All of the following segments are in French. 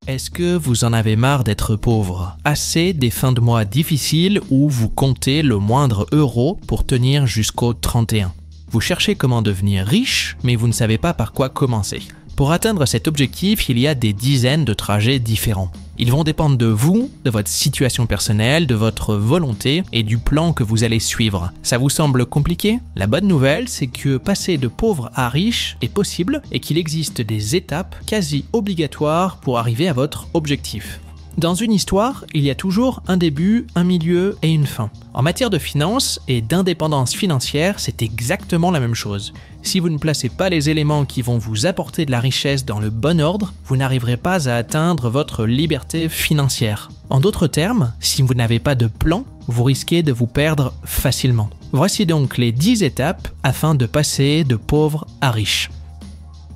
Est-ce que vous en avez marre d'être pauvre? Assez des fins de mois difficiles où vous comptez le moindre euro pour tenir jusqu'au 31. Vous cherchez comment devenir riche, mais vous ne savez pas par quoi commencer. Pour atteindre cet objectif, il y a des dizaines de trajets différents. Ils vont dépendre de vous, de votre situation personnelle, de votre volonté et du plan que vous allez suivre. Ça vous semble compliqué? La bonne nouvelle, c'est que passer de pauvre à riche est possible et qu'il existe des étapes quasi obligatoires pour arriver à votre objectif. Dans une histoire, il y a toujours un début, un milieu et une fin. En matière de finances et d'indépendance financière, c'est exactement la même chose. Si vous ne placez pas les éléments qui vont vous apporter de la richesse dans le bon ordre, vous n'arriverez pas à atteindre votre liberté financière. En d'autres termes, si vous n'avez pas de plan, vous risquez de vous perdre facilement. Voici donc les 10 étapes afin de passer de pauvre à riche.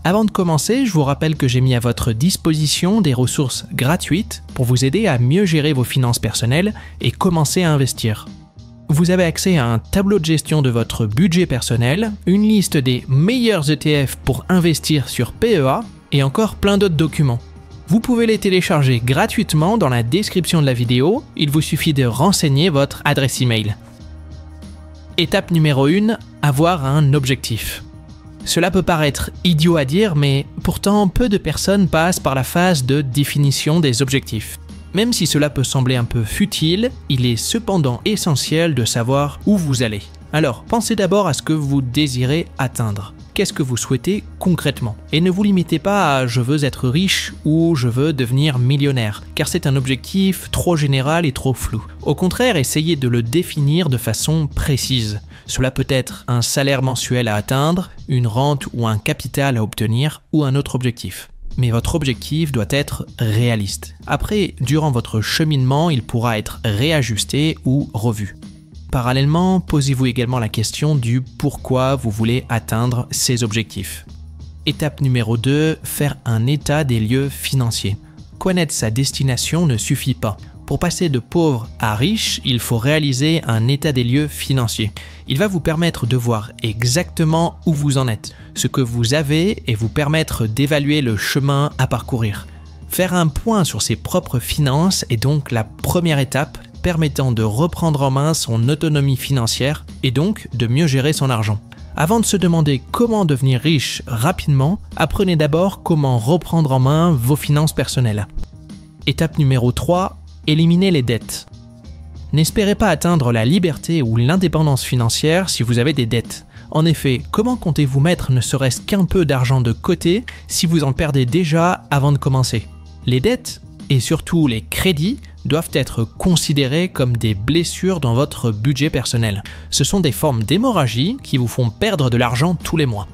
Avant de commencer, je vous rappelle que j'ai mis à votre disposition des ressources gratuites pour vous aider à mieux gérer vos finances personnelles et commencer à investir. Vous avez accès à un tableau de gestion de votre budget personnel, une liste des meilleurs ETF pour investir sur PEA et encore plein d'autres documents. Vous pouvez les télécharger gratuitement dans la description de la vidéo, il vous suffit de renseigner votre adresse email. Étape numéro 1, avoir un objectif. Cela peut paraître idiot à dire, mais pourtant peu de personnes passent par la phase de définition des objectifs. Même si cela peut sembler un peu futile, il est cependant essentiel de savoir où vous allez. Alors, pensez d'abord à ce que vous désirez atteindre. Qu'est-ce que vous souhaitez concrètement? Et ne vous limitez pas à « je veux être riche » ou « je veux devenir millionnaire », car c'est un objectif trop général et trop flou. Au contraire, essayez de le définir de façon précise. Cela peut être un salaire mensuel à atteindre, une rente ou un capital à obtenir, ou un autre objectif. Mais votre objectif doit être réaliste. Après, durant votre cheminement, il pourra être réajusté ou revu. Parallèlement, posez-vous également la question du pourquoi vous voulez atteindre ces objectifs. Étape numéro 2, faire un état des lieux financiers. Connaître sa destination ne suffit pas. Pour passer de pauvre à riche, il faut réaliser un état des lieux financiers. Il va vous permettre de voir exactement où vous en êtes, ce que vous avez et vous permettre d'évaluer le chemin à parcourir. Faire un point sur ses propres finances est donc la première étape permettant de reprendre en main son autonomie financière et donc de mieux gérer son argent. Avant de se demander comment devenir riche rapidement, apprenez d'abord comment reprendre en main vos finances personnelles. Étape numéro 3, éliminez les dettes. N'espérez pas atteindre la liberté ou l'indépendance financière si vous avez des dettes. En effet, comment comptez-vous mettre ne serait-ce qu'un peu d'argent de côté si vous en perdez déjà avant de commencer? Les dettes, et surtout les crédits, doivent être considérés comme des blessures dans votre budget personnel. Ce sont des formes d'hémorragie qui vous font perdre de l'argent tous les mois.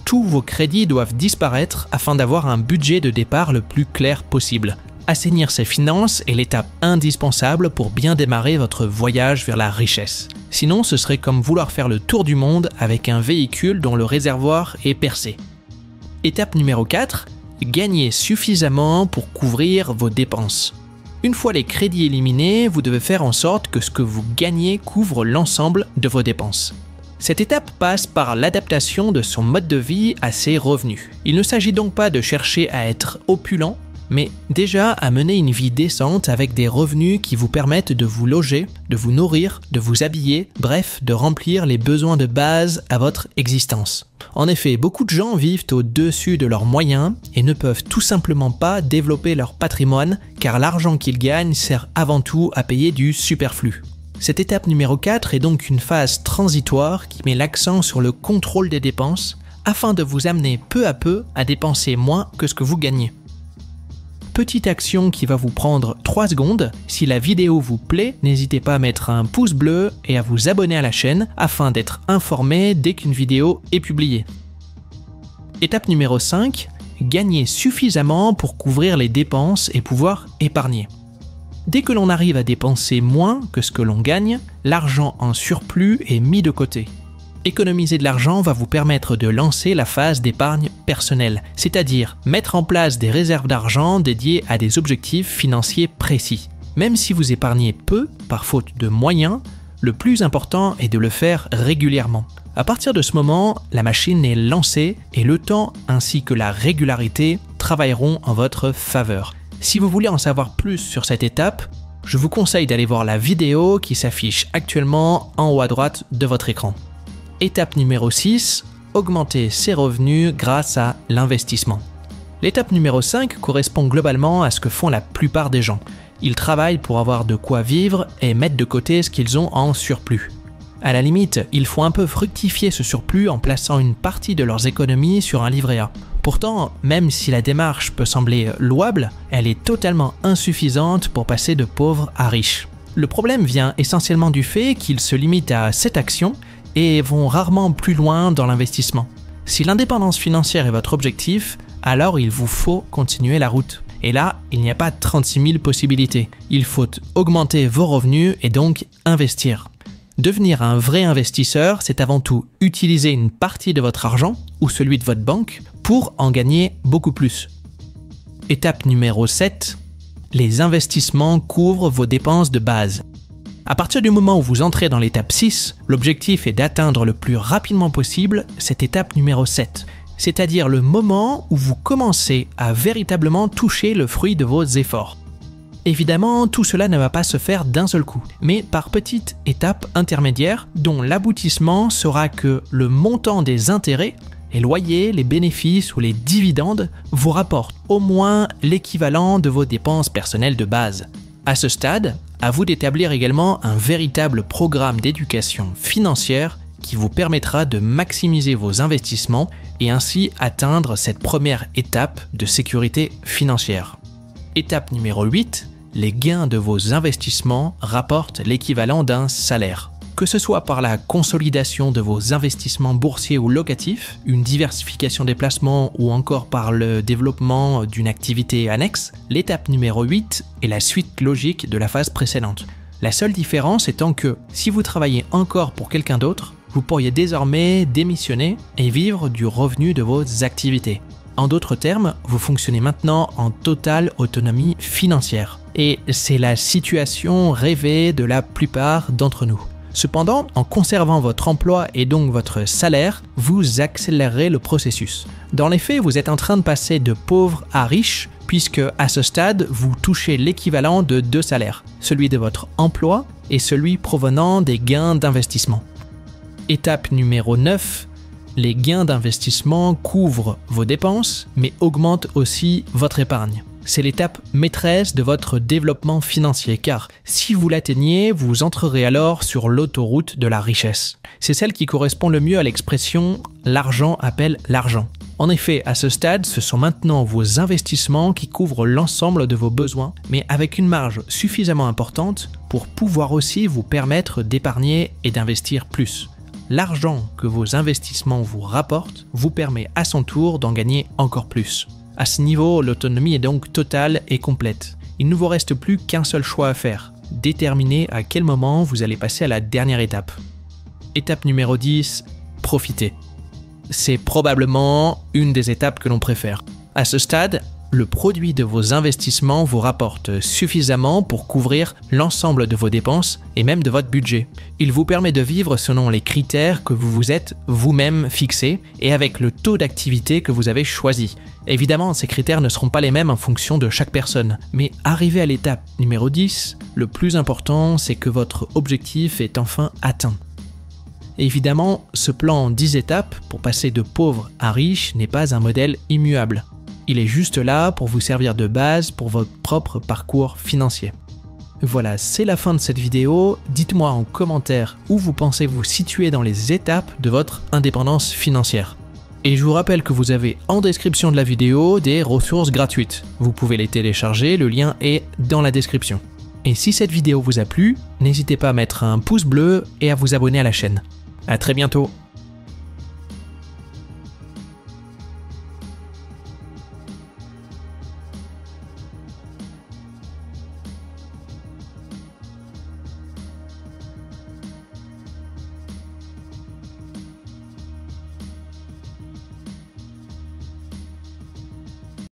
Tous vos crédits doivent disparaître afin d'avoir un budget de départ le plus clair possible. Assainir ses finances est l'étape indispensable pour bien démarrer votre voyage vers la richesse. Sinon, ce serait comme vouloir faire le tour du monde avec un véhicule dont le réservoir est percé. Étape numéro 4, gagner suffisamment pour couvrir vos dépenses. Une fois les crédits éliminés, vous devez faire en sorte que ce que vous gagnez couvre l'ensemble de vos dépenses. Cette étape passe par l'adaptation de son mode de vie à ses revenus. Il ne s'agit donc pas de chercher à être opulent, mais déjà à mener une vie décente avec des revenus qui vous permettent de vous loger, de vous nourrir, de vous habiller, bref, de remplir les besoins de base à votre existence. En effet, beaucoup de gens vivent au-dessus de leurs moyens et ne peuvent tout simplement pas développer leur patrimoine car l'argent qu'ils gagnent sert avant tout à payer du superflu. Cette étape numéro 4 est donc une phase transitoire qui met l'accent sur le contrôle des dépenses afin de vous amener peu à peu à dépenser moins que ce que vous gagnez. Petite action qui va vous prendre 3 secondes. Si la vidéo vous plaît, n'hésitez pas à mettre un pouce bleu et à vous abonner à la chaîne afin d'être informé dès qu'une vidéo est publiée. Étape numéro 5, gagner suffisamment pour couvrir les dépenses et pouvoir épargner. Dès que l'on arrive à dépenser moins que ce que l'on gagne, l'argent en surplus est mis de côté. Économiser de l'argent va vous permettre de lancer la phase d'épargne personnelle, c'est-à-dire mettre en place des réserves d'argent dédiées à des objectifs financiers précis. Même si vous épargnez peu, par faute de moyens, le plus important est de le faire régulièrement. À partir de ce moment, la machine est lancée et le temps ainsi que la régularité travailleront en votre faveur. Si vous voulez en savoir plus sur cette étape, je vous conseille d'aller voir la vidéo qui s'affiche actuellement en haut à droite de votre écran. Étape numéro 6, augmenter ses revenus grâce à l'investissement. L'étape numéro 5 correspond globalement à ce que font la plupart des gens. Ils travaillent pour avoir de quoi vivre et mettre de côté ce qu'ils ont en surplus. À la limite, il faut un peu fructifier ce surplus en plaçant une partie de leurs économies sur un livret A. Pourtant, même si la démarche peut sembler louable, elle est totalement insuffisante pour passer de pauvre à riche. Le problème vient essentiellement du fait qu'ils se limitent à cette action et vont rarement plus loin dans l'investissement. Si l'indépendance financière est votre objectif, alors il vous faut continuer la route. Et là, il n'y a pas 36 000 possibilités. Il faut augmenter vos revenus et donc investir. Devenir un vrai investisseur, c'est avant tout utiliser une partie de votre argent ou celui de votre banque pour en gagner beaucoup plus. Étape numéro 7. Les investissements couvrent vos dépenses de base. À partir du moment où vous entrez dans l'étape 6, l'objectif est d'atteindre le plus rapidement possible cette étape numéro 7, c'est-à-dire le moment où vous commencez à véritablement toucher le fruit de vos efforts. Évidemment, tout cela ne va pas se faire d'un seul coup, mais par petites étapes intermédiaires dont l'aboutissement sera que le montant des intérêts, les loyers, les bénéfices ou les dividendes vous rapportent au moins l'équivalent de vos dépenses personnelles de base. À ce stade, à vous d'établir également un véritable programme d'éducation financière qui vous permettra de maximiser vos investissements et ainsi atteindre cette première étape de sécurité financière. Étape numéro 8, les gains de vos investissements rapportent l'équivalent d'un salaire. Que ce soit par la consolidation de vos investissements boursiers ou locatifs, une diversification des placements ou encore par le développement d'une activité annexe, l'étape numéro 8 est la suite logique de la phase précédente. La seule différence étant que si vous travaillez encore pour quelqu'un d'autre, vous pourriez désormais démissionner et vivre du revenu de vos activités. En d'autres termes, vous fonctionnez maintenant en totale autonomie financière. Et c'est la situation rêvée de la plupart d'entre nous. Cependant, en conservant votre emploi et donc votre salaire, vous accélérez le processus. Dans les faits, vous êtes en train de passer de pauvre à riche, puisque à ce stade, vous touchez l'équivalent de 2 salaires, celui de votre emploi et celui provenant des gains d'investissement. Étape numéro 9. Les gains d'investissement couvrent vos dépenses, mais augmentent aussi votre épargne. C'est l'étape maîtresse de votre développement financier, car si vous l'atteignez, vous entrerez alors sur l'autoroute de la richesse. C'est celle qui correspond le mieux à l'expression « l'argent appelle l'argent ». En effet, à ce stade, ce sont maintenant vos investissements qui couvrent l'ensemble de vos besoins, mais avec une marge suffisamment importante pour pouvoir aussi vous permettre d'épargner et d'investir plus. L'argent que vos investissements vous rapportent vous permet à son tour d'en gagner encore plus. À ce niveau, l'autonomie est donc totale et complète. Il ne vous reste plus qu'un seul choix à faire, déterminer à quel moment vous allez passer à la dernière étape. Étape numéro 10, profitez. C'est probablement une des étapes que l'on préfère. À ce stade, le produit de vos investissements vous rapporte suffisamment pour couvrir l'ensemble de vos dépenses et même de votre budget. Il vous permet de vivre selon les critères que vous vous êtes vous-même fixés et avec le taux d'activité que vous avez choisi. Évidemment, ces critères ne seront pas les mêmes en fonction de chaque personne, mais arrivé à l'étape numéro 10, le plus important, c'est que votre objectif est enfin atteint. Évidemment, ce plan en 10 étapes pour passer de pauvre à riche n'est pas un modèle immuable. Il est juste là pour vous servir de base pour votre propre parcours financier. Voilà, c'est la fin de cette vidéo. Dites-moi en commentaire où vous pensez vous situer dans les étapes de votre indépendance financière. Et je vous rappelle que vous avez en description de la vidéo des ressources gratuites. Vous pouvez les télécharger, le lien est dans la description. Et si cette vidéo vous a plu, n'hésitez pas à mettre un pouce bleu et à vous abonner à la chaîne. À très bientôt.